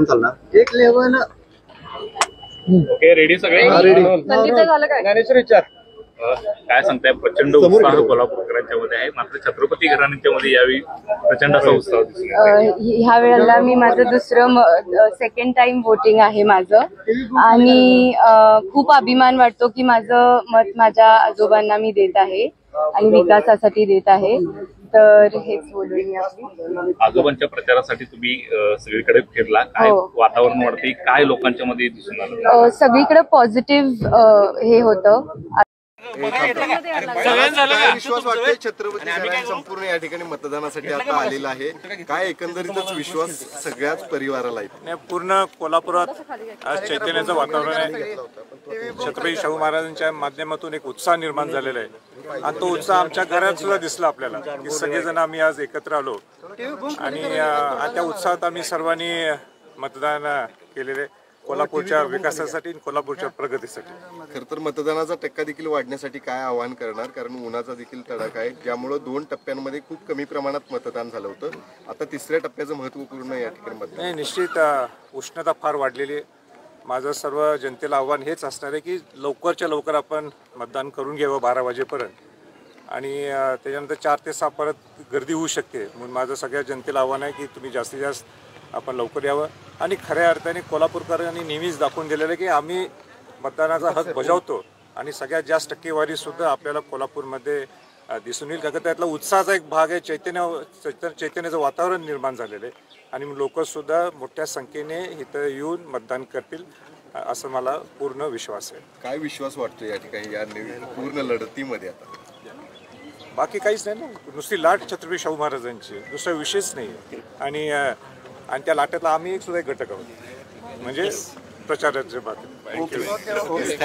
चालणार एक level. Okay, ready सगळे? ज्ञानेश्वर विचार काय सांगताय? प्रचंड उत्साह कोल्हापूरकरांच्या मध्ये आहे, मात्र छत्रपती घराण्यांच्या मध्ये यावेळी प्रचंड असा उत्साह दिसून येतो. ह्या वेळेला मी माझं दुसरं सेकंड टाइम वोटिंग आहे माझं, आणि खूप अभिमान वाटतो की माझं मत माझ्या आजोबांना मी देत आहे आणि विकासासाठी देत आहे. तर हेच बोलून मी आपली. आजोबांच्या प्रचारासाठी तुम्ही सगळीकडे फिरला, काय वातावरण वाटते, काय लोकांच्या मध्ये दिसून आलं? सगळीकडे पॉझिटिव्ह हे होतं. विश्वास वाटतोय छत्रपती घराणे संपूर्ण या ठिकाणी मतदानासाठी आता आलेला आहे. काय एकंदरीतच विश्वास सगळ्याच परिवाराला आहे? पूर्ण कोल्हापुरात आज चैतन्याचं वातावरण आहे. छत्रपती शाहू महाराजांच्या माध्यमातून एक उत्साह निर्माण झालेला आहे आणि तो उत्साह आमच्या घरात सुद्धा दिसला आपल्याला की सगळेजण आम्ही आज एकत्र आलो आणि त्या उत्साहात आम्ही सर्वांनी मतदान केलेले कोल्हापूरच्या विकासासाठी आणि कोल्हापूरच्या प्रगतीसाठी. खरं तर मतदानाचा टक्का देखील वाढण्यासाठी काय आवाहन करणार? कारण उन्हाचा देखील तडाखा आहे, ज्यामुळे 2 टप्प्यांमध्ये खूप कमी प्रमाणात मतदान झालं होतं. आता 3ऱ्या टप्प्याचं महत्वपूर्ण या ठिकाणी मतदान. निश्चित उष्णता फार वाढलेली आहे. माझं सर्व जनतेला आव्हान हेच असणार आहे की लवकरच्या लवकर आपण मतदान करून घ्यावं 12 वाजेपर्यंत, आणि त्याच्यानंतर 4 ते 6 परत गर्दी होऊ शकते. म्हणून माझं सगळ्या जनतेला आव्हान आहे की तुम्ही जास्तीत जास्त आपण लवकर यावं. आणि खऱ्या अर्थाने कोल्हापूरकरांनी नेहमीच दाखवून दिलेलं आहे की आम्ही मतदानाचा हक बजावतो आणि सगळ्यात जास्त टक्केवारीसुद्धा आपल्याला कोल्हापूरमध्ये दिसून येईल. कारण त्यातला उत्साहाचा एक भाग आहे. चैतन्याचं वातावरण निर्माण झालेलं आहे आणि लोकसुद्धा मोठ्या संख्येने इथं येऊन मतदान करतील असं मला पूर्ण विश्वास आहे. काय विश्वास वाटतो या ठिकाणी या पूर्ण लढतीमध्ये? आता बाकी काहीच नाही ना, नुसती लाट छत्रपती शाहू महाराजांची, दुसरा विषयच नाही. आणि त्या लाटेतला आम्ही एक सुद्धा एक घटक आहोत, म्हणजे प्रचाराच्या बाबतीत.